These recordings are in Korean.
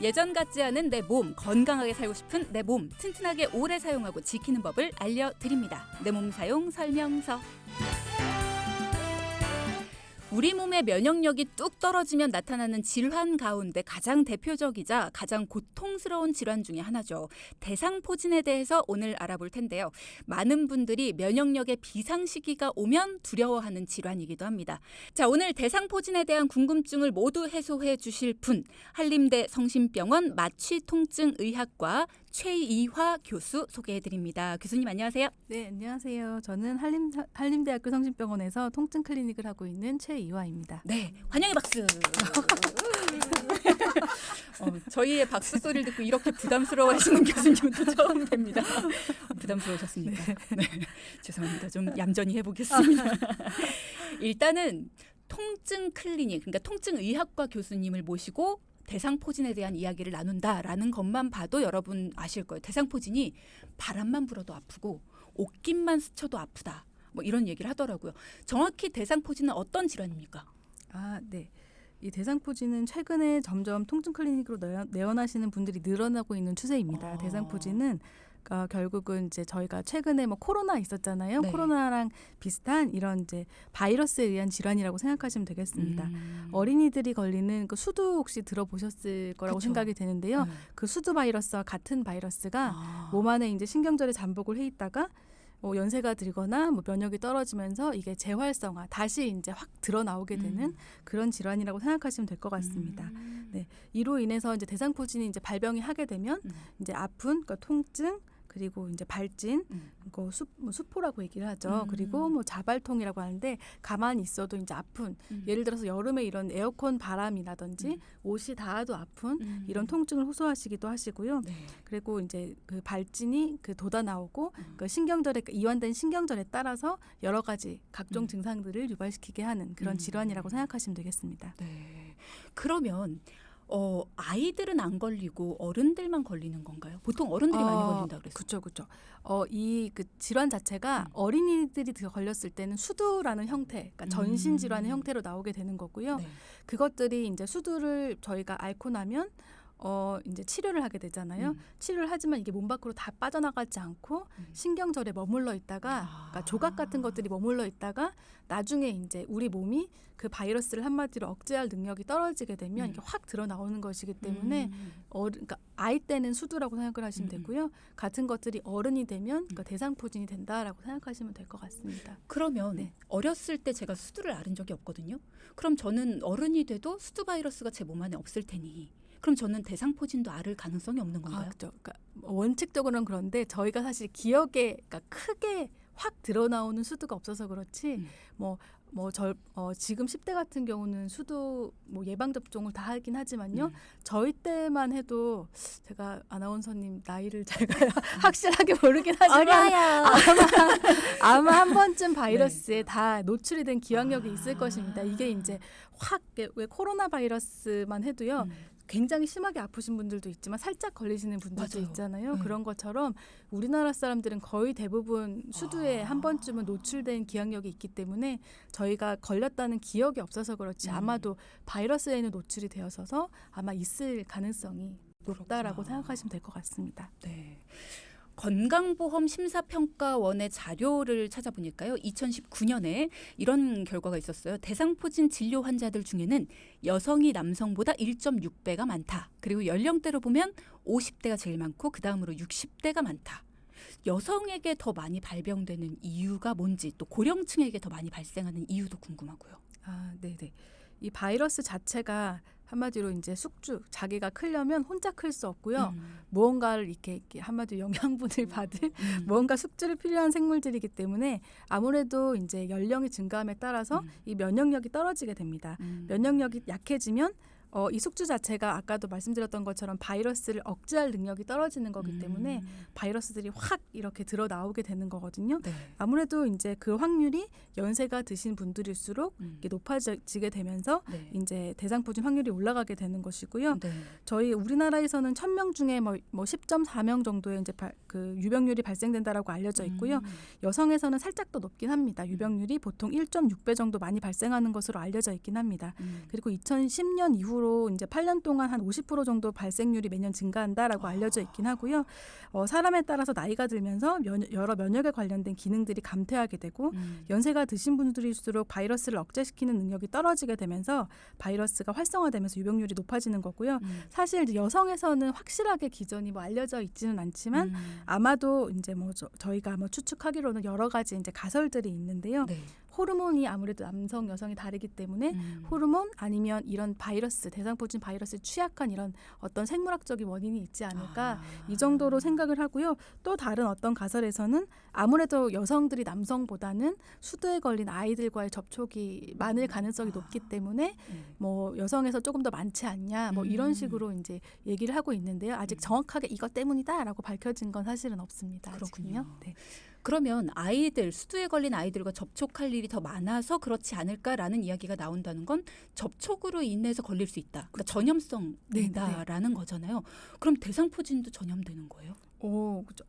예전 같지 않은 내 몸, 건강하게 살고 싶은 내 몸, 튼튼하게 오래 사용하고 지키는 법을 알려드립니다. 내 몸 사용 설명서. 우리 몸의 면역력이 뚝 떨어지면 나타나는 질환 가운데 가장 대표적이자 가장 고통스러운 질환 중에 하나죠. 대상포진에 대해서 오늘 알아볼 텐데요. 많은 분들이 면역력의 비상 시기가 오면 두려워하는 질환이기도 합니다. 자, 오늘 대상포진에 대한 궁금증을 모두 해소해 주실 분, 한림대 성심병원 마취통증의학과 최이화 교수 소개해드립니다. 교수님 안녕하세요. 네, 안녕하세요. 저는 한림대학교 성심병원에서 통증 클리닉을 하고 있는 최이화입니다. 네, 환영의 박수. 저희의 박수 소리를 듣고 이렇게 부담스러워하시는 교수님은 또 처음 뵙니다. 부담스러우셨습니까? 네, 죄송합니다. 좀 얌전히 해보겠습니다. 일단은 통증 클리닉, 그러니까 통증의학과 교수님을 모시고 대상포진에 대한 이야기를 나눈다라는 것만 봐도 여러분 아실 거예요. 대상포진이 바람만 불어도 아프고 옷깃만 스쳐도 아프다. 뭐 이런 얘기를 하더라고요. 정확히 대상포진은 어떤 질환입니까? 아, 네. 이 대상포진은 최근에 점점 통증 클리닉으로 내원하시는 분들이 늘어나고 있는 추세입니다. 대상포진은 결국은 이제 저희가 최근에 뭐 코로나 있었잖아요. 네. 코로나랑 비슷한 이런 이제 바이러스에 의한 질환이라고 생각하시면 되겠습니다. 어린이들이 걸리는 그 수두 혹시 들어보셨을 거라고 그쵸. 생각이 되는데요. 네. 그 수두 바이러스와 같은 바이러스가 몸 안에 이제 신경절에 잠복을 해 있다가 연세가 들거나 뭐 면역이 떨어지면서 이게 재활성화, 다시 이제 확 드러나오게 되는 그런 질환이라고 생각하시면 될 것 같습니다. 네, 이로 인해서 이제 대상포진이 이제 발병이 하게 되면 이제 아픈, 그러니까 통증, 그리고 이제 발진, 수포라고 얘기를 하죠. 그리고 뭐 자발통이라고 하는데 가만히 있어도 이제 아픈, 예를 들어서 여름에 이런 에어컨 바람이라든지 옷이 닿아도 아픈 이런 통증을 호소하시기도 하시고요. 네. 그리고 이제 그 발진이 돋아 나오고 그 신경절에 이완된 신경절에 따라서 여러 가지 각종 증상들을 유발시키게 하는 그런 질환이라고 생각하시면 되겠습니다. 네. 그러면 아이들은 안 걸리고 어른들만 걸리는 건가요? 보통 어른들이 많이 걸린다 그랬어요. 그렇죠. 이 그 질환 자체가 어린이들이 걸렸을 때는 수두라는 형태, 그러니까 전신 질환의 형태로 나오게 되는 거고요. 네. 그것들이 이제 수두를 저희가 앓고 나면 이제 치료를 하게 되잖아요. 치료를 하지만 이게 몸 밖으로 다 빠져나가지 않고 신경절에 머물러 있다가 그러니까 조각 같은 것들이 머물러 있다가 나중에 이제 우리 몸이 그 바이러스를 한마디로 억제할 능력이 떨어지게 되면 이게 확 드러나오는 것이기 때문에 그러니까 아이 때는 수두라고 생각을 하시면 되고요. 같은 것들이 어른이 되면 그러니까 대상포진이 된다라고 생각하시면 될 것 같습니다. 그러면 네. 어렸을 때 제가 수두를 앓은 적이 없거든요. 그럼 저는 어른이 돼도 수두 바이러스가 제 몸 안에 없을 테니 그럼 저는 대상포진도 앓을 가능성이 없는 건가요? 그렇죠. 그러니까 원칙적으로는 그런데 저희가 사실 기억에 그러니까 크게 확 드러나오는 수두가 없어서 그렇지 지금 10대 같은 경우는 수두 예방 접종을 다 하긴 하지만요. 저희 때만 해도 제가 아나운서님 나이를 제가 확실하게 모르긴 하지만 아마 한 번쯤 바이러스에 다 노출이 된 기억력이 있을 것입니다. 이게 이제 확 왜 코로나 바이러스만 해도요. 굉장히 심하게 아프신 분들도 있지만 살짝 걸리시는 분들도 맞아요. 있잖아요. 네. 그런 것처럼 우리나라 사람들은 거의 대부분 수두에 한 번쯤은 노출된 기억력이 있기 때문에 저희가 걸렸다는 기억이 없어서 그렇지 아마도 바이러스에는 노출이 되어서 아마 있을 가능성이 높다라고 생각하시면 될 것 같습니다. 네. 건강보험 심사평가원의 자료를 찾아보니까요. 2019년에 이런 결과가 있었어요. 대상포진 진료 환자들 중에는 여성이 남성보다 1.6배가 많다. 그리고 연령대로 보면 50대가 제일 많고 그다음으로 60대가 많다. 여성에게 더 많이 발병되는 이유가 뭔지 또 고령층에게 더 많이 발생하는 이유도 궁금하고요. 네네. 이 바이러스 자체가 한마디로 이제 숙주, 자기가 크려면 혼자 클 수 없고요. 무언가를 이렇게 한마디로 영양분을 받을 무언가 숙주를 필요한 생물들이기 때문에 아무래도 이제 연령이 증가함에 따라서 이 면역력이 떨어지게 됩니다. 면역력이 약해지면 이 숙주 자체가 아까도 말씀드렸던 것처럼 바이러스를 억제할 능력이 떨어지는 거기 때문에 바이러스들이 확 이렇게 드러 나오게 되는 거거든요. 네. 아무래도 이제 그 확률이 연세가 드신 분들일수록 이게 높아지게 되면서 이제 대상포진 확률이 올라가게 되는 것이고요. 네. 저희 우리나라에서는 1000명 중에 뭐 10.4명 정도의 이제 그 유병률이 발생된다라고 알려져 있고요. 여성에서는 살짝 더 높긴 합니다. 유병률이 보통 1.6배 정도 많이 발생하는 것으로 알려져 있긴 합니다. 그리고 2010년 이후 이후로 이제 8년 동안 한 50% 정도 발생률이 매년 증가한다라고 알려져 있긴 하고요. 사람에 따라서 나이가 들면서 여러 면역에 관련된 기능들이 감퇴하게 되고 연세가 드신 분들일수록 바이러스를 억제시키는 능력이 떨어지게 되면서 바이러스가 활성화되면서 유병률이 높아지는 거고요. 사실 이제 여성에서는 확실하게 기전이 뭐 알려져 있지는 않지만 아마도 이제 뭐 저희가 뭐 추측하기로는 여러 가지 이제 가설들이 있는데요. 네. 호르몬이 아무래도 남성, 여성이 다르기 때문에 호르몬 아니면 이런 바이러스, 대상포진 바이러스에 취약한 이런 어떤 생물학적인 원인이 있지 않을까 이 정도로 생각을 하고요. 또 다른 어떤 가설에서는 아무래도 여성들이 남성보다는 수두에 걸린 아이들과의 접촉이 많을 가능성이 높기 때문에 뭐 여성에서 조금 더 많지 않냐 뭐 이런 식으로 이제 얘기를 하고 있는데요. 아직 정확하게 이것 때문이다라고 밝혀진 건 사실은 없습니다. 그렇군요. 아직은요. 네. 그러면 수두에 걸린 아이들과 접촉할 일이 더 많아서 그렇지 않을까라는 이야기가 나온다는 건 접촉으로 인해서 걸릴 수 있다. 그러니까 전염성이다라는 거잖아요. 그럼 대상포진도 전염되는 거예요? 그렇죠.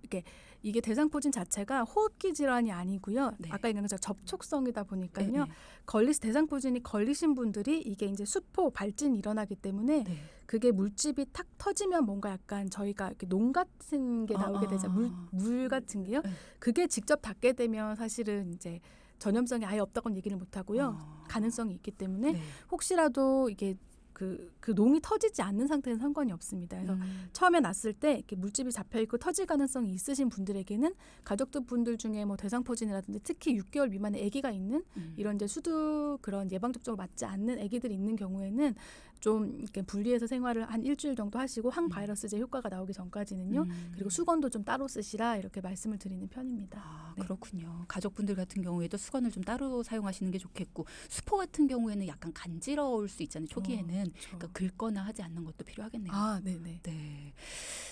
이게 대상포진 자체가 호흡기 질환이 아니고요. 네. 아까 얘기한 것처럼 접촉성이다 보니까요. 네. 대상포진이 걸리신 분들이 이게 이제 수포 발진이 일어나기 때문에 네. 그게 물집이 탁 터지면 뭔가 약간 저희가 이렇게 농 같은 게 나오게 되죠. 물 같은 게요. 네. 그게 직접 닿게 되면 사실은 이제 전염성이 아예 없다고는 얘기를 못 하고요. 가능성이 있기 때문에 네. 혹시라도 이게 그 농이 터지지 않는 상태는 상관이 없습니다. 그래서 처음에 났을 때 이렇게 물집이 잡혀 있고 터질 가능성이 있으신 분들에게는 가족들 분들 중에 뭐 대상포진이라든지 특히 6개월 미만의 아기가 있는 이런 이제 수두 그런 예방 접종을 맞지 않는 아기들이 있는 경우에는 좀 이렇게 분리해서 생활을 한 일주일 정도 하시고 항바이러스제 효과가 나오기 전까지는요. 그리고 수건도 좀 따로 쓰시라 이렇게 말씀을 드리는 편입니다. 네. 그렇군요. 가족분들 같은 경우에도 수건을 좀 따로 사용하시는 게 좋겠고 수포 같은 경우에는 약간 간지러울 수 있잖아요. 초기에는 그러니까 긁거나 하지 않는 것도 필요하겠네요. 네네. 네.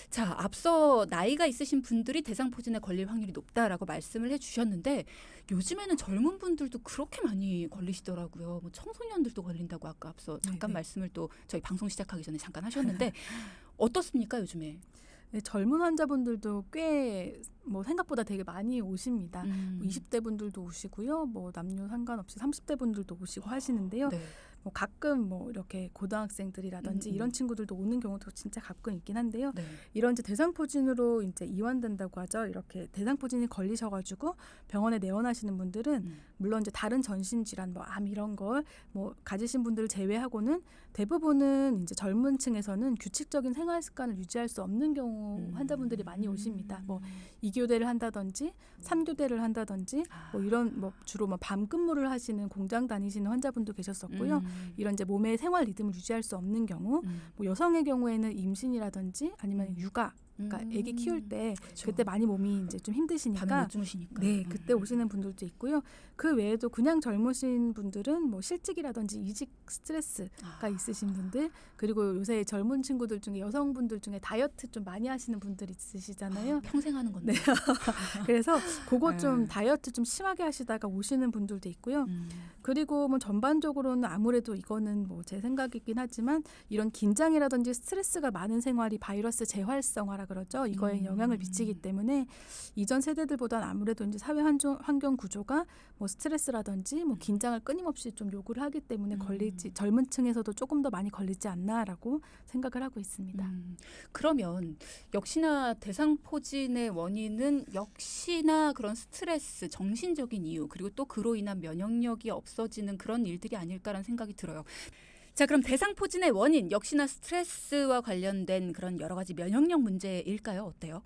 자, 앞서 나이가 있으신 분들이 대상포진에 걸릴 확률이 높다라고 말씀을 해주셨는데 요즘에는 젊은 분들도 그렇게 많이 걸리시더라고요. 뭐 청소년들도 걸린다고 아까 앞서 잠깐 말씀을 또 저희 방송 시작하기 전에 잠깐 하셨는데 어떻습니까 요즘에? 네, 젊은 환자분들도 꽤 뭐 생각보다 되게 많이 오십니다. 뭐 20대 분들도 오시고요. 뭐 남녀 상관없이 30대 분들도 오시고 하시는데요. 네. 뭐 가끔 뭐 이렇게 고등학생들이라든지 이런 친구들도 오는 경우도 진짜 가끔 있긴 한데요. 네. 이런 이제 대상포진으로 이제 이완된다고 하죠. 이렇게 대상포진이 걸리셔가지고 병원에 내원하시는 분들은 물론 이제 다른 전신 질환, 뭐 암 이런 걸 뭐 가지신 분들을 제외하고는 대부분은 이제 젊은층에서는 규칙적인 생활 습관을 유지할 수 없는 경우 환자분들이 많이 오십니다. 뭐 2교대를 한다든지 3교대를 한다든지 뭐 이런 뭐 주로 뭐 밤 근무를 하시는 공장 다니시는 환자분도 계셨었고요. 이런 이제 몸의 생활 리듬을 유지할 수 없는 경우, 뭐 여성의 경우에는 임신이라든지 아니면 육아, 그러니까 아기 키울 때 그렇죠. 그때 많이 몸이 이제 좀 힘드시니까 밤에 못 주무시니까. 네, 그때 오시는 분들도 있고요. 그 외에도 그냥 젊으신 분들은 뭐 실직이라든지 이직 스트레스가 있으신 분들, 그리고 요새 젊은 친구들 중에 여성분들 중에 다이어트 좀 많이 하시는 분들 있으시잖아요. 평생 하는 건데. 네. 그래서 그거 좀 다이어트 좀 심하게 하시다가 오시는 분들도 있고요. 그리고 뭐 전반적으로는 아무래도 이거는 뭐 제 생각이긴 하지만 이런 긴장이라든지 스트레스가 많은 생활이 바이러스 재활성화라 그러죠. 이거에 영향을 미치기 때문에 이전 세대들보다는 아무래도 이제 사회 환경 구조가 뭐 스트레스라든지 뭐 긴장을 끊임없이 좀 요구를 하기 때문에 걸리지 젊은 층에서도 조금 더 많이 걸리지 않나라고 생각을 하고 있습니다. 그러면 역시나 대상포진의 원인은 역시나 그런 스트레스, 정신적인 이유 그리고 또 그로 인한 면역력이 없어지는 그런 일들이 아닐까라는 생각이 들어요. 자, 그럼 대상포진의 원인 역시나 스트레스와 관련된 그런 여러 가지 면역력 문제일까요? 어때요?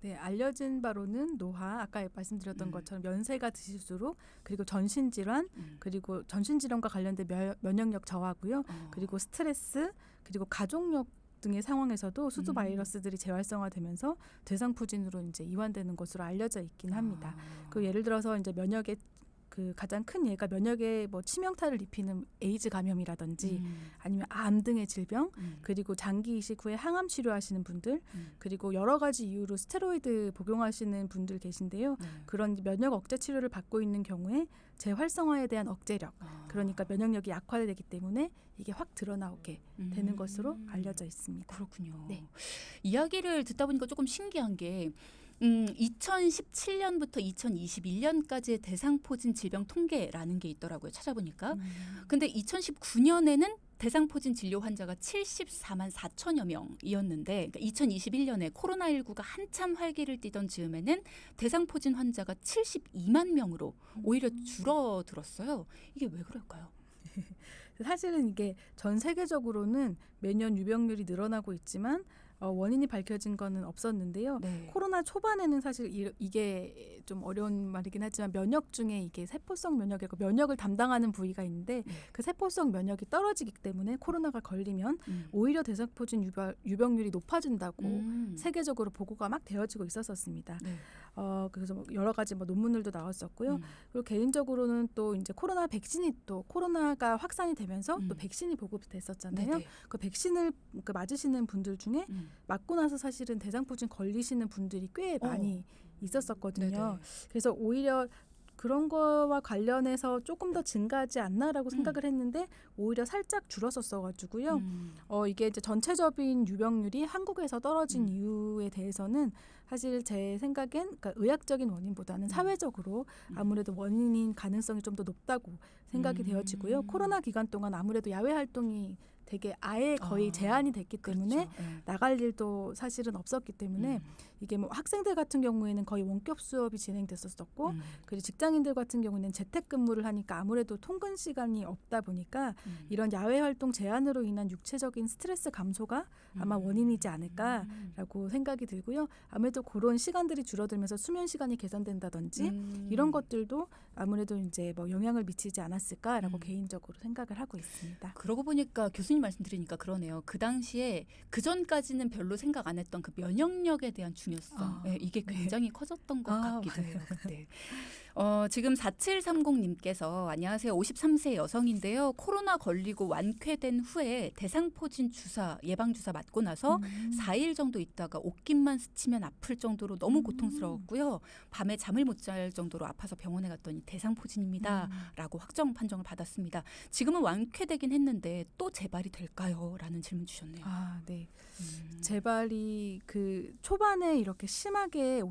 네, 알려진 바로는 노화, 아까 말씀드렸던 것처럼 연세가 드실수록 그리고 전신질환, 그리고 전신질환과 관련된 면역력 저하고요. 그리고 스트레스, 그리고 가족력 등의 상황에서도 수두 바이러스들이 재활성화되면서 대상포진으로 이제 이완되는 것으로 알려져 있긴 합니다. 그 예를 들어서 이제 면역의 그 가장 큰 예가 면역에 뭐 치명타를 입히는 에이즈 감염이라든지 아니면 암 등의 질병, 그리고 장기 이식 후에 항암 치료하시는 분들, 그리고 여러 가지 이유로 스테로이드 복용하시는 분들 계신데요. 그런 면역 억제 치료를 받고 있는 경우에 재활성화에 대한 억제력, 그러니까 면역력이 약화되기 때문에 이게 확 드러나오게 되는 것으로 알려져 있습니다. 그렇군요. 네. 이야기를 듣다 보니까 조금 신기한 게 2017년부터 2021년까지의 대상포진 질병 통계라는 게 있더라고요. 찾아보니까. 근데 2019년에는 대상포진 진료 환자가 74만 4천여 명이었는데 그러니까 2021년에 코로나19가 한참 활기를 띠던 즈음에는 대상포진 환자가 72만 명으로 오히려 줄어들었어요. 이게 왜 그럴까요? 사실은 이게 전 세계적으로는 매년 유병률이 늘어나고 있지만 원인이 밝혀진 거는 없었는데요. 네. 코로나 초반에는 사실 이게 좀 어려운 말이긴 하지만 면역 중에 이게 세포성 면역이고 면역을 담당하는 부위가 있는데 그 세포성 면역이 떨어지기 때문에 코로나가 걸리면 오히려 대상포진 유병률이 높아진다고 세계적으로 보고가 막 되어지고 있었습니다. 네. 그래서 뭐 여러 가지 뭐 논문들도 나왔었고요. 그리고 개인적으로는 또 이제 코로나 백신이 또 코로나가 확산이 되면서 또 백신이 보급됐었잖아요. 네네. 그 백신을 맞으시는 분들 중에 맞고 나서 사실은 대상포진 걸리시는 분들이 꽤 많이 있었었거든요. 네네. 그래서 오히려 그런 거와 관련해서 조금 더 증가하지 않나라고 생각을 했는데 오히려 살짝 줄었었어가지고요. 이게 이제 전체적인 유병률이 한국에서 떨어진 이유에 대해서는 사실 제 생각엔 그러니까 의학적인 원인보다는 사회적으로 아무래도 원인인 가능성이 좀 더 높다고 생각이 되어지고요. 코로나 기간 동안 아무래도 야외 활동이 되게 아예 거의 제한이 됐기 때문에 그렇죠. 네. 나갈 일도 사실은 없었기 때문에 이게 뭐 학생들 같은 경우에는 거의 원격 수업이 진행됐었었고 그리고 직장인들 같은 경우는 재택근무를 하니까 아무래도 통근 시간이 없다 보니까 이런 야외 활동 제한으로 인한 육체적인 스트레스 감소가 아마 원인이지 않을까라고 생각이 들고요. 아무래도 그런 시간들이 줄어들면서 수면 시간이 개선된다든지 이런 것들도 아무래도 이제 뭐 영향을 미치지 않았을까라고 개인적으로 생각을 하고 있습니다. 그러고 보니까 교수님 말씀 들으니까 그러네요. 그 당시에 그 전까지는 별로 생각 안 했던 그 면역력에 대한 중요성 이게 굉장히 커졌던 것 같기도 해요. 그때. 지금 4730님께서 안녕하세요. 53세 여성인데요. 코로나 걸리고 완쾌된 후에 대상포진 주사 예방주사 맞고 나서 4일 정도 있다가 옷깃만 스치면 아플 정도로 너무 고통스러웠고요. 밤에 잠을 못 잘 정도로 아파서 병원에 갔더니 대상포진입니다. 라고 확정 판정을 받았습니다. 지금은 완쾌되긴 했는데 또 재발이 될까요? 라는 질문 주셨네요. 네. 재발이 그 초반에 이렇게 심하게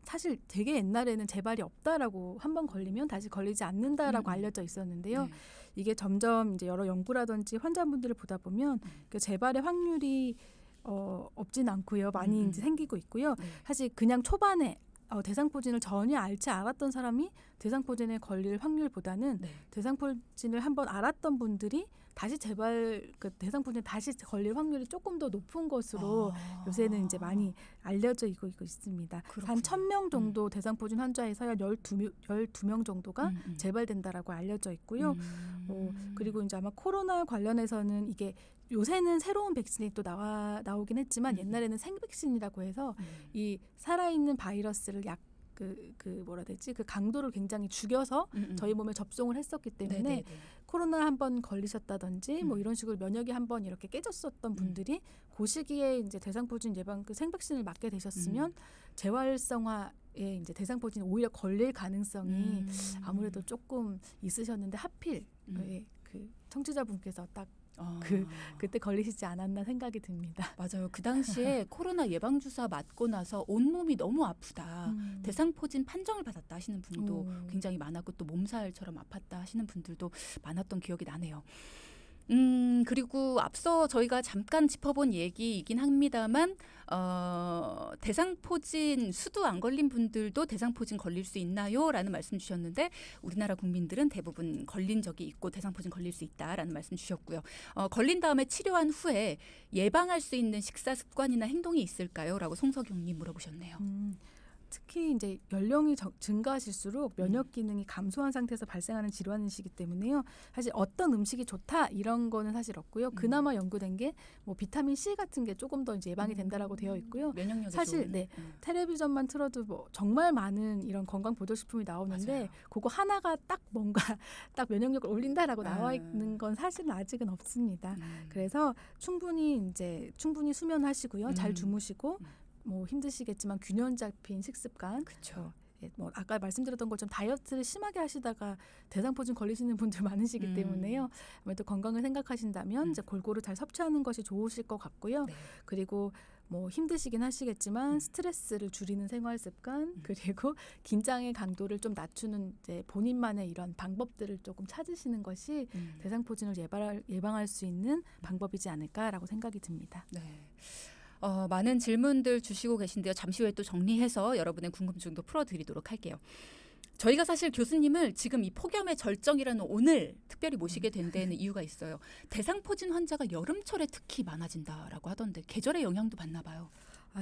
사실 되게 옛날에는 재발이 없다라고 한 번 걸리면 다시 걸리지 않는다라고 알려져 있었는데요. 네. 이게 점점 이제 여러 연구라든지 환자분들을 보다 보면 그 재발의 확률이 없진 않고요. 많이 이제 생기고 있고요. 네. 사실 그냥 초반에 대상포진을 전혀 앓지 않았던 사람이 대상포진에 걸릴 확률보다는 대상포진을 한번 앓았던 분들이 다시 그 대상포진에 다시 걸릴 확률이 조금 더 높은 것으로 요새는 이제 많이 알려져 있습니다. 그렇군요. 한 1,000명 정도 대상포진 환자에서 12명 정도가 재발된다라고 알려져 있고요. 그리고 이제 아마 코로나 관련해서는 이게 요새는 새로운 백신이 또 나오긴 했지만 옛날에는 생백신이라고 해서 이 살아있는 바이러스를 그 강도를 굉장히 죽여서 저희 몸에 접종을 했었기 때문에 네네네. 코로나 한번 걸리셨다든지 뭐 이런 식으로 면역이 한번 이렇게 깨졌었던 분들이 그 시기에 이제 대상포진 예방 그 생백신을 맞게 되셨으면 재활성화에 이제 대상포진 오히려 걸릴 가능성이 아무래도 조금 있으셨는데 하필 그 청취자분께서 딱 그때 걸리시지 않았나 생각이 듭니다. 맞아요. 그 당시에 코로나 예방주사 맞고 나서 온몸이 너무 아프다. 대상포진 판정을 받았다 하시는 분도 굉장히 많았고 또 몸살처럼 아팠다 하시는 분들도 많았던 기억이 나네요. 그리고 앞서 저희가 잠깐 짚어본 얘기이긴 합니다만 대상포진 수두 안 걸린 분들도 대상포진 걸릴 수 있나요? 라는 말씀 주셨는데 우리나라 국민들은 대부분 걸린 적이 있고 대상포진 걸릴 수 있다라는 말씀 주셨고요. 걸린 다음에 치료한 후에 예방할 수 있는 식사 습관이나 행동이 있을까요? 라고 송석용님 물어보셨네요. 특히 이제 연령이 증가하실수록 면역 기능이 감소한 상태에서 발생하는 질환이시기 때문에요. 사실 어떤 음식이 좋다 이런 거는 사실 없고요. 그나마 연구된 게 뭐 비타민 C 같은 게 조금 더 이제 예방이 된다라고 되어 있고요. 면역력이 사실 좋은. 텔레비전만 틀어도 뭐 정말 많은 이런 건강 보조식품이 나오는데 맞아요. 그거 하나가 딱 뭔가 딱 면역력을 올린다라고 나와 있는 건 사실은 아직은 없습니다. 그래서 충분히 수면하시고요. 잘 주무시고 뭐 힘드시겠지만 균형 잡힌 식습관, 그렇죠. 뭐 아까 말씀드렸던 것처럼 다이어트를 심하게 하시다가 대상포진 걸리시는 분들 많으시기 때문에요. 아무래도 건강을 생각하신다면 이제 골고루 잘 섭취하는 것이 좋으실 것 같고요. 네. 그리고 뭐 힘드시긴 하시겠지만 스트레스를 줄이는 생활 습관 그리고 긴장의 강도를 좀 낮추는 이제 본인만의 이런 방법들을 조금 찾으시는 것이 대상포진을 예방할 수 있는 방법이지 않을까라고 생각이 듭니다. 네. 많은 질문들 주시고 계신데요. 잠시 후에 또 정리해서 여러분의 궁금증도 풀어드리도록 할게요. 저희가 사실 교수님을 지금 이 폭염의 절정이라는 오늘 특별히 모시게 된 데에는 이유가 있어요. 대상포진 환자가 여름철에 특히 많아진다라고 하던데 계절의 영향도 받나 봐요.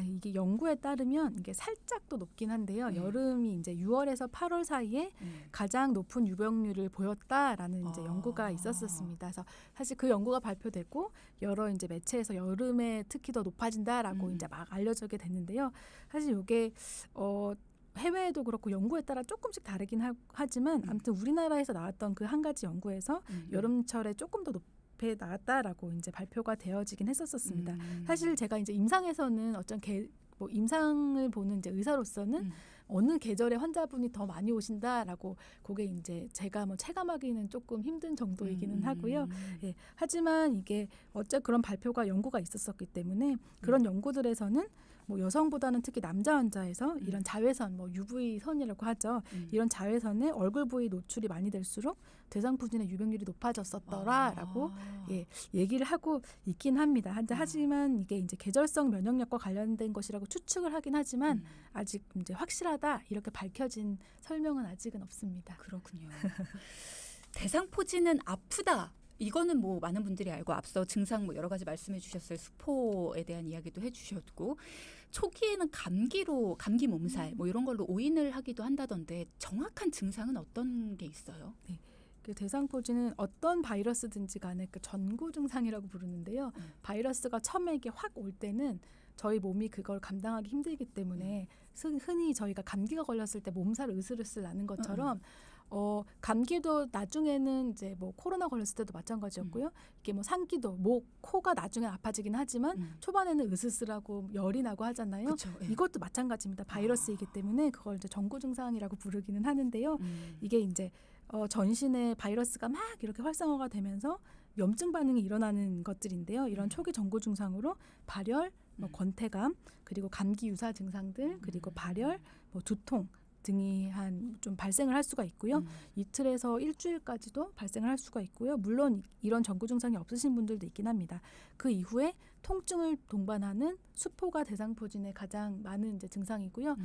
이게 연구에 따르면 이게 살짝 더 높긴 한데요. 여름이 이제 6월에서 8월 사이에 가장 높은 유병률을 보였다라는 이제 연구가 있었습니다. 그래서 사실 그 연구가 발표되고 여러 이제 매체에서 여름에 특히 더 높아진다라고 이제 막 알려지게 됐는데요. 사실 이게 해외에도 그렇고 연구에 따라 조금씩 다르긴 하지만 아무튼 우리나라에서 나왔던 그 한 가지 연구에서 여름철에 조금 더 높게 나왔다라고 이제 발표가 되어지긴 했었습니다. 사실 제가 이제 임상에서는 뭐 임상을 보는 이제 의사로서는 어느 계절에 환자분이 더 많이 오신다라고 그게 이제 제가 뭐 체감하기는 조금 힘든 정도이기는 하고요. 예, 하지만 이게 그런 발표가 연구가 있었었기 때문에 그런 연구들에서는 뭐 여성보다는 특히 남자 환자에서 이런 자외선, 뭐 UV 선이라고 하죠. 이런 자외선에 얼굴 부위 노출이 많이 될수록 대상포진의 유병률이 높아졌었더라라고 얘기를 하고 있긴 합니다. 하지만 이게 이제 계절성 면역력과 관련된 것이라고 추측을 하긴 하지만 아직 이제 확실하다 이렇게 밝혀진 설명은 아직은 없습니다. 그렇군요. 대상포진은 아프다. 이거는 뭐 많은 분들이 알고 앞서 증상 뭐 여러 가지 말씀해 주셨어요. 수포에 대한 이야기도 해주셨고 초기에는 감기 몸살 뭐 이런 걸로 오인을 하기도 한다던데 정확한 증상은 어떤 게 있어요? 네. 그 대상포진은 어떤 바이러스든지 간에 그 전구 증상이라고 부르는데요. 바이러스가 처음에 이게 확 올 때는 저희 몸이 그걸 감당하기 힘들기 때문에 흔히 저희가 감기가 걸렸을 때 몸살 으슬으슬 나는 것처럼 감기도 나중에는 이제 뭐 코로나 걸렸을 때도 마찬가지였고요. 이게 뭐 상기도 목, 코가 나중에 아파지긴 하지만 초반에는 으스스하고 열이 나고 하잖아요. 그쵸, 예. 이것도 마찬가지입니다. 바이러스이기 때문에 그걸 이제 전구 증상이라고 부르기는 하는데요. 이게 이제 전신에 바이러스가 막 이렇게 활성화가 되면서 염증 반응이 일어나는 것들인데요. 이런 초기 전구 증상으로 발열, 뭐 권태감, 그리고 감기 유사 증상들, 그리고 발열, 뭐 두통 등이 좀 발생을 할 수가 있고요. 이틀에서 일주일까지도 발생을 할 수가 있고요. 물론 이런 전구 증상이 없으신 분들도 있긴 합니다. 그 이후에 통증을 동반하는 수포가 대상포진의 가장 많은 이제 증상이고요.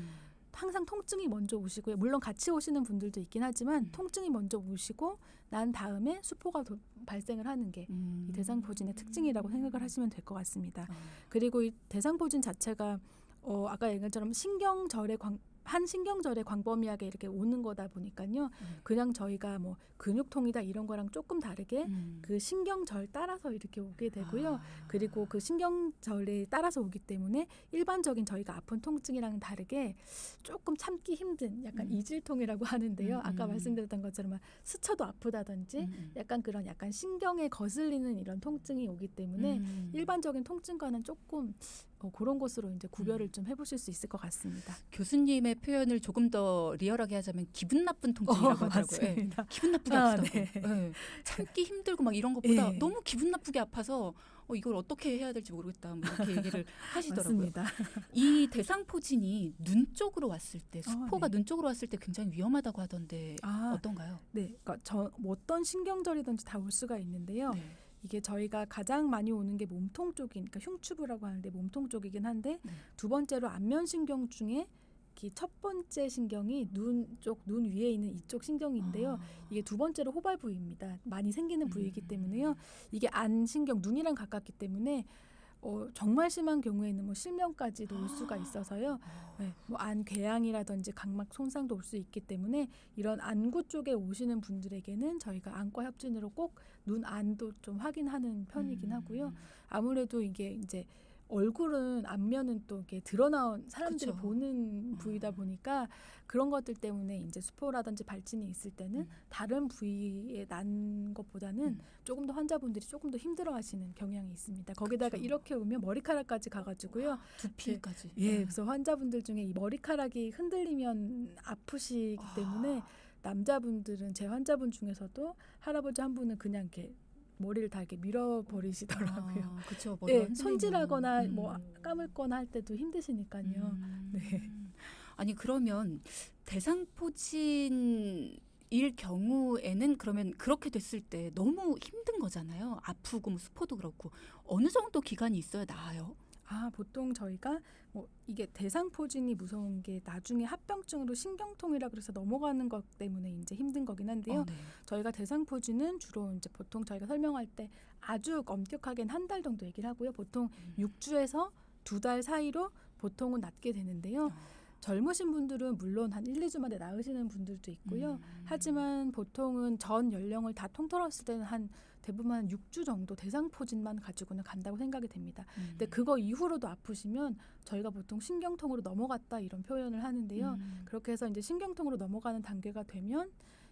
항상 통증이 먼저 오시고요. 물론 같이 오시는 분들도 있긴 하지만 통증이 먼저 오시고 난 다음에 수포가 발생을 하는 게 이 대상포진의 특징이라고 생각을 하시면 될 것 같습니다. 그리고 이 대상포진 자체가 아까 얘기한 것처럼 한 신경절에 광범위하게 이렇게 오는 거다 보니까요. 그냥 저희가 뭐 근육통이다 이런 거랑 조금 다르게 그 신경절 따라서 이렇게 오게 되고요. 그리고 그 신경절에 따라서 오기 때문에 일반적인 저희가 아픈 통증이랑 다르게 조금 참기 힘든 약간 이질통이라고 하는데요. 아까 말씀드렸던 것처럼 스쳐도 아프다든지 약간 그런 약간 신경에 거슬리는 이런 통증이 오기 때문에 일반적인 통증과는 조금 그런 것으로 이제 구별을 좀 해보실 수 있을 것 같습니다. 교수님의 표현을 조금 더 리얼하게 하자면 기분 나쁜 통증이라고 하더라고요. 맞습니다. 기분 나쁘게 아프다고. 네. 참기 힘들고 막 이런 것보다 너무 기분 나쁘게 아파서 이걸 어떻게 해야 될지 모르겠다. 뭐 이렇게 얘기를 하시더라고요. 맞습니다. 이 대상포진이 눈 쪽으로 왔을 때, 수포가 눈 쪽으로 왔을 때 굉장히 위험하다고 하던데 어떤가요? 네, 그러니까 어떤 신경절이든지 다 올 수가 있는데요. 네. 이게 저희가 가장 많이 오는 게 몸통 쪽이니까 흉추부라고 하는데 몸통 쪽이긴 한데 두 번째로 안면신경 중에 첫 번째 신경이 눈 위에 있는 이쪽 신경인데요. 이게 두 번째로 호발 부위입니다. 많이 생기는 부위이기 때문에요. 이게 안신경, 눈이랑 가깝기 때문에 정말 심한 경우에는 뭐 실명까지도 올 수가 있어서요. 네, 뭐 안궤양이라든지 각막 손상도 올 수 있기 때문에 이런 안구 쪽에 오시는 분들에게는 저희가 안과 협진으로 꼭 눈 안도 좀 확인하는 편이긴 하고요. 아무래도 이게 이제 얼굴은 앞면은 또 이렇게 드러나온 사람들이 그쵸. 보는 부위다 보니까 그런 것들 때문에 이제 수포라든지 발진이 있을 때는 다른 부위에 난 것보다는 조금 더 환자분들이 조금 더 힘들어하시는 경향이 있습니다. 거기다가 그쵸. 이렇게 오면 머리카락까지 가가지고요. 두피까지. 예, 그래서 환자분들 중에 이 머리카락이 흔들리면 아프시기 때문에 남자분들은 제 환자분 중에서도 할아버지 한 분은 그냥 이렇게 머리를 다 이렇게 밀어버리시더라고요. 그렇죠. 네, 손질하거나 뭐 감을거나 할 때도 힘드시니까요. 네. 아니 그러면 대상포진일 경우에는 그러면 그렇게 됐을 때 너무 힘든 거잖아요. 아프고 뭐 수포도 그렇고 어느 정도 기간이 있어야 나아요? 보통 저희가 뭐 이게 대상포진이 무서운 게 나중에 합병증으로 신경통이라 그래서 넘어가는 것 때문에 이제 힘든 거긴 한데요. 네. 저희가 대상포진은 주로 이제 보통 저희가 설명할 때 아주 엄격하게는 한 달 정도 얘기를 하고요. 보통 6주에서 2달 사이로 보통은 낫게 되는데요. 젊으신 분들은 물론 한 1, 2주 만에 나으시는 분들도 있고요. 하지만 보통은 전 연령을 다 통틀었을 때는 대부분 한 6주 정도 대상포진만 가지고는 간다고 생각이 됩니다. 근데 그거 이후로도 아프시면 저희가 보통 신경통으로 넘어갔다 이런 표현을 하는데요. 그렇게 해서 이제 신경통으로 넘어가는 단계가 되면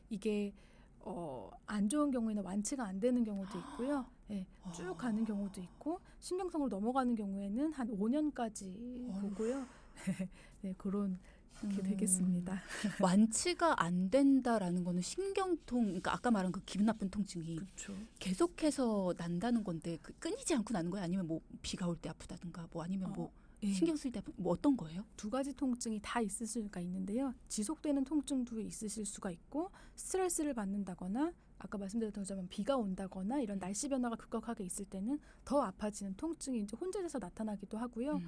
이게 안 좋은 경우에는 완치가 안 되는 경우도 있고요. 네, 쭉 가는 경우도 있고 신경통으로 넘어가는 경우에는 한 5년까지 보고요. 네, 그런 게 되겠습니다. 완치가 안 된다라는 거는 신경통, 그러니까 아까 말한 그 기분 나쁜 통증이 그렇죠. 계속해서 난다는 건데 끊이지 않고 나는 거예요? 아니면 뭐 비가 올 때 아프다든가 뭐 아니면 뭐 예. 신경 쓸 때 뭐 어떤 거예요? 두 가지 통증이 다 있을 수가 있는데요. 지속되는 통증도 있으실 수가 있고 스트레스를 받는다거나 아까 말씀드렸던 것처럼 비가 온다거나 이런 날씨 변화가 급격하게 있을 때는 더 아파지는 통증이 이제 혼재돼서 나타나기도 하고요.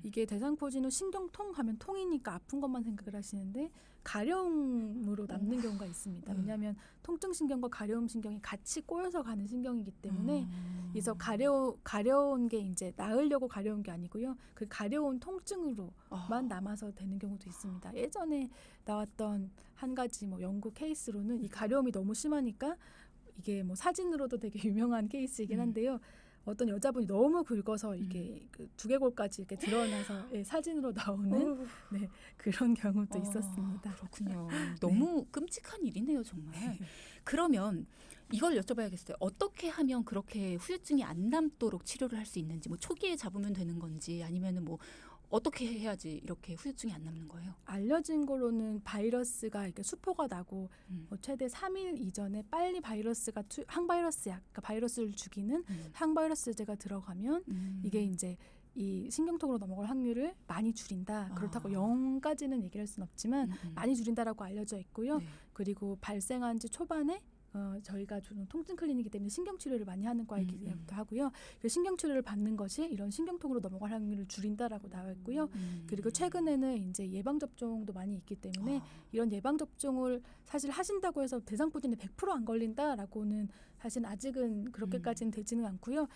이게 대상포진은 신경통 하면 통이니까 아픈 것만 생각을 하시는데 가려움으로 남는 경우가 있습니다. 왜냐하면 통증신경과 가려움신경이 같이 꼬여서 가는 신경이기 때문에 그래서 가려운 게 이제 나으려고 가려운 게 아니고요. 그 가려운 통증으로만 남아서 되는 경우도 있습니다. 예전에 나왔던 한 가지 뭐 연구 케이스로는 이 가려움이 너무 심하니까 이게 뭐 사진으로도 되게 유명한 케이스이긴 한데요. 어떤 여자분이 너무 긁어서 이게 그 두개골까지 이렇게 드러나서 사진으로 나오는 네, 그런 경우도 있었습니다. 그렇군요. 너무 끔찍한 일이네요, 정말. 그러면 이걸 여쭤봐야겠어요. 어떻게 하면 그렇게 후유증이 안 남도록 치료를 할 수 있는지, 뭐 초기에 잡으면 되는 건지, 아니면은 뭐 어떻게 해야지 이렇게 후유증이 안 남는 거예요? 알려진 거로는 바이러스가 이렇게 수포가 나고 최대 3일 이전에 빨리 바이러스가 항바이러스 약, 그러니까 바이러스를 죽이는 항바이러스제가 들어가면 이게 이제 이 신경통으로 넘어갈 확률을 많이 줄인다. 그렇다고 0까지는 얘기할 수는 없지만 많이 줄인다라고 알려져 있고요. 네. 그리고 발생한 지 초반에 저희가 주는 통증 클리닉이기 때문에 신경치료를 많이 하는 과이기도 하고요. 그 신경치료를 받는 것이 이런 신경통으로 넘어갈 확률을 줄인다라고 나와 있고요. 그리고 최근에는 이제 예방접종도 많이 있기 때문에 이런 예방접종을 사실 하신다고 해서 대상포진에 100% 안 걸린다라고는 사실 아직은 그렇게까지는 되지는 않고요.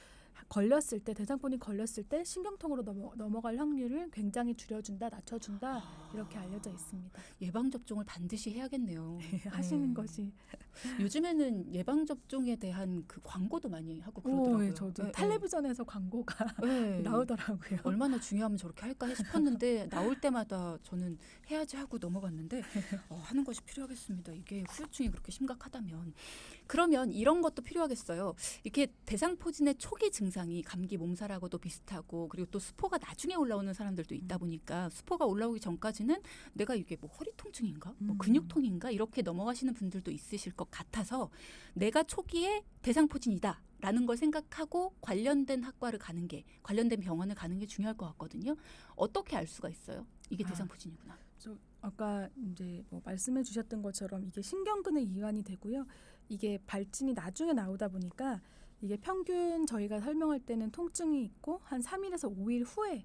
걸렸을 때 대상포진이 걸렸을 때 신경통으로 넘어갈 확률을 굉장히 줄여준다, 낮춰준다 이렇게 알려져 있습니다. 예방 접종을 반드시 해야겠네요. 하시는 것이 요즘에는 예방 접종에 대한 그 광고도 많이 하고 그러더라고요. 저도 텔레비전에서 광고가 네. 나오더라고요. 얼마나 중요하면 저렇게 할까 싶었는데 나올 때마다 저는 해야지 하고 넘어갔는데 하는 것이 필요하겠습니다. 이게 후유증이 그렇게 심각하다면. 그러면 이런 것도 필요하겠어요. 이렇게 대상포진의 초기 증상이 감기 몸살하고도 비슷하고 그리고 또 수포가 나중에 올라오는 사람들도 있다 보니까 수포가 올라오기 전까지는 내가 이게 뭐 허리 통증인가 뭐 근육통인가 이렇게 넘어가시는 분들도 있으실 것 같아서 내가 초기에 대상포진이다 라는 걸 생각하고 관련된 학과를 가는 게 관련된 병원을 가는 게 중요할 것 같거든요. 어떻게 알 수가 있어요? 이게 대상포진이구나. 아까 이제 뭐 말씀해 주셨던 것처럼 이게 신경근의 이완이 되고요. 이게 발진이 나중에 나오다 보니까 이게 평균 저희가 설명할 때는 통증이 있고 한 3일에서 5일 후에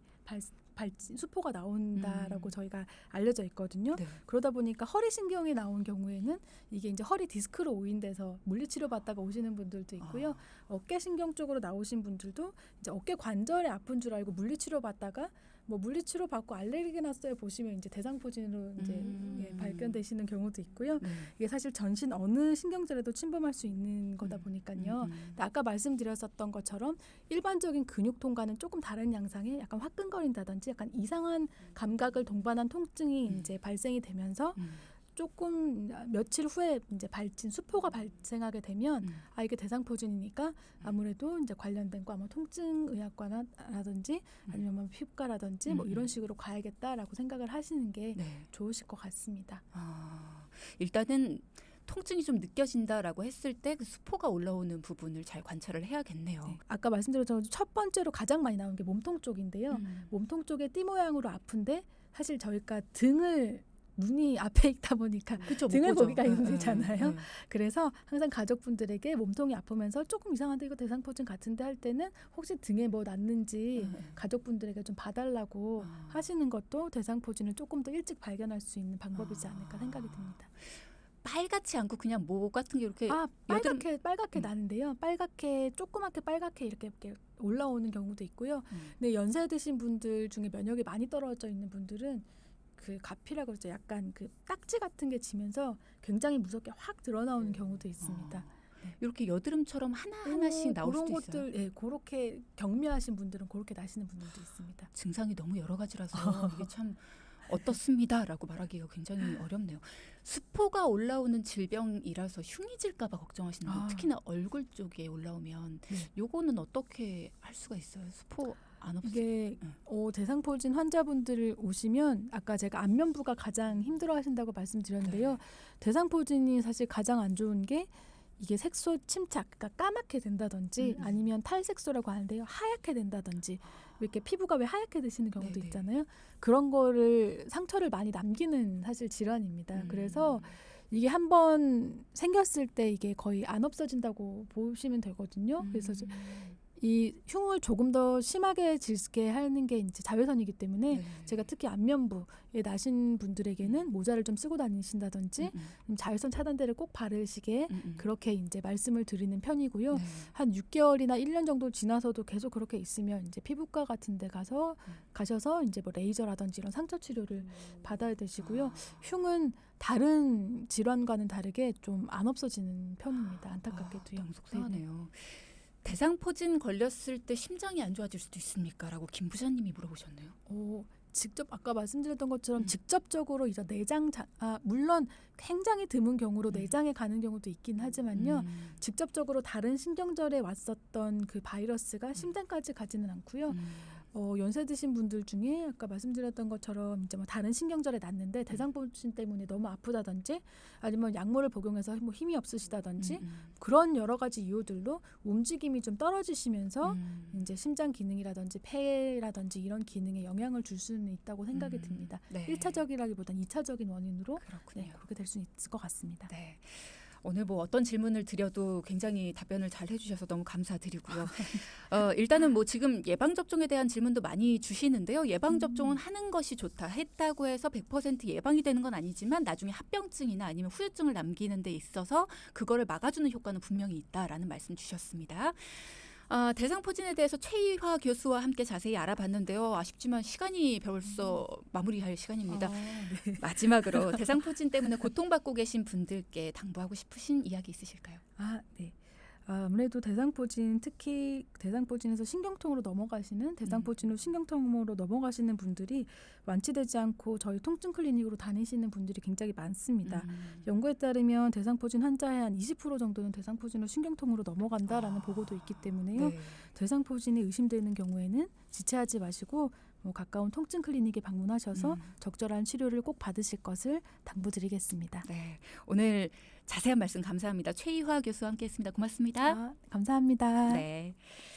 발진, 수포가 나온다라고 저희가 알려져 있거든요. 네. 그러다 보니까 허리 신경이 나온 경우에는 이게 이제 허리 디스크로 오인돼서 물리치료 받다가 오시는 분들도 있고요. 어깨 신경 쪽으로 나오신 분들도 이제 어깨 관절에 아픈 줄 알고 물리치료 받다가 뭐 물리치료 받고 알레르기 났어요 보시면 이제 대상포진으로 이제 발견되시는 경우도 있고요. 네. 이게 사실 전신 어느 신경절에도 침범할 수 있는 거다 보니까요. 근데 아까 말씀드렸었던 것처럼 일반적인 근육통과는 조금 다른 양상의 약간 화끈거린다든지 약간 이상한 감각을 동반한 통증이 이제 발생이 되면서 조금 며칠 후에 이제 수포가 발생하게 되면 이게 대상포진이니까 아무래도 이제 관련된 거 통증 의학과라든지 아니면 뭐 피부과라든지 뭐 이런 식으로 가야겠다라고 생각을 하시는 게 네. 좋으실 것 같습니다. 일단은 통증이 좀 느껴진다라고 했을 때 그 수포가 올라오는 부분을 잘 관찰을 해야겠네요. 네. 아까 말씀드렸던 첫 번째로 가장 많이 나오는 게 몸통 쪽인데요. 몸통 쪽에 띠 모양으로 아픈데 사실 저희가 눈이 앞에 있다 보니까 그쵸, 못 등을 보죠. 보기가 힘들잖아요. 네. 그래서 항상 가족분들에게 몸통이 아프면서 조금 이상한데 이거 대상포진 같은데 할 때는 혹시 등에 뭐 났는지 가족분들에게 좀 봐달라고 하시는 것도 대상포진을 조금 더 일찍 발견할 수 있는 방법이지 않을까 생각이 듭니다. 빨갛지 않고 그냥 뭐 같은 게 이렇게 빨갛게 나는데요. 조그맣게 빨갛게 이렇게 올라오는 경우도 있고요. 근데 연세 드신 분들 중에 면역이 많이 떨어져 있는 분들은 그 가피라고 그러죠. 약간 그 딱지 같은 게 지면서 굉장히 무섭게 확 드러나오는 경우도 있습니다. 이렇게 여드름처럼 하나하나씩 나올 수도 있어요. 것들, 예, 그렇게 경미하신 분들은 그렇게 나시는 분들도 있습니다. 증상이 너무 여러 가지라서 이게 참 어떻습니다라고 말하기가 굉장히 어렵네요. 수포가 올라오는 질병이라서 흉이 질까 봐 걱정하시는 분, 특히나 얼굴 쪽에 올라오면 요거는 어떻게 할 수가 있어요? 수포 안 없어요? 이게 대상포진 환자분들 오시면 아까 제가 안면부가 가장 힘들어하신다고 말씀드렸는데요. 대상포진이 사실 가장 안 좋은 게 이게 색소 침착, 그러니까 까맣게 된다든지 아니면 탈색소라고 하는데요. 하얗게 된다든지 이렇게 피부가 왜 하얗게 되시는 경우도 있잖아요. 그런 거를 상처를 많이 남기는 사실 질환입니다. 그래서 이게 한번 생겼을 때 이게 거의 안 없어진다고 보시면 되거든요. 그래서 이 흉을 조금 더 심하게 질게 하는 게 이제 자외선이기 때문에 제가 특히 안면부에 나신 분들에게는 모자를 좀 쓰고 다니신다든지 자외선 차단제를 꼭 바르시게 그렇게 이제 말씀을 드리는 편이고요. 한 6개월이나 1년 정도 지나서도 계속 그렇게 있으면 이제 피부과 같은 데 가셔서 이제 뭐 레이저라든지 이런 상처 치료를 받아야 되시고요. 흉은 다른 질환과는 다르게 좀 안 없어지는 편입니다. 안타깝게도요. 너무 속상하네요. 대상포진 걸렸을 때 심장이 안 좋아질 수도 있습니까? 라고 김 부장님이 물어보셨네요. 직접 아까 말씀드렸던 것처럼 직접적으로 이제 물론 굉장히 드문 경우로 내장에 가는 경우도 있긴 하지만요. 직접적으로 다른 신경절에 왔었던 그 바이러스가 심장까지 가지는 않고요. 연세 드신 분들 중에 아까 말씀드렸던 것처럼 이제 뭐 다른 신경절에 났는데 대상포진 때문에 너무 아프다든지 아니면 약물을 복용해서 뭐 힘이 없으시다든지 그런 여러 가지 이유들로 움직임이 좀 떨어지시면서 이제 심장 기능이라든지 폐라든지 이런 기능에 영향을 줄 수는 있다고 생각이 듭니다. 1차적이라기보다는 2차적인 원인으로 그렇게 될 수 있을 것 같습니다. 네. 오늘 뭐 어떤 질문을 드려도 굉장히 답변을 잘 해주셔서 너무 감사드리고요. 일단은 뭐 지금 예방접종에 대한 질문도 많이 주시는데요. 예방접종은 하는 것이 좋다. 했다고 해서 100% 예방이 되는 건 아니지만 나중에 합병증이나 아니면 후유증을 남기는 데 있어서 그거를 막아주는 효과는 분명히 있다라는 말씀 주셨습니다. 대상포진에 대해서 최희화 교수와 함께 자세히 알아봤는데요. 아쉽지만 시간이 벌써 마무리할 시간입니다. 마지막으로 대상포진 때문에 고통받고 계신 분들께 당부하고 싶으신 이야기 있으실까요? 네. 아무래도 대상포진, 특히 대상포진에서 신경통으로 넘어가시는 대상포진으로 신경통으로 넘어가시는 분들이 완치되지 않고 저희 통증 클리닉으로 다니시는 분들이 굉장히 많습니다. 연구에 따르면 대상포진 환자의 한 20% 정도는 대상포진으로 신경통으로 넘어간다라는 보고도 있기 때문에요. 대상포진이 의심되는 경우에는 지체하지 마시고 가까운 통증 클리닉에 방문하셔서 적절한 치료를 꼭 받으실 것을 당부드리겠습니다. 네, 오늘 자세한 말씀 감사합니다. 최희화 교수와 함께했습니다. 고맙습니다. 감사합니다. 네.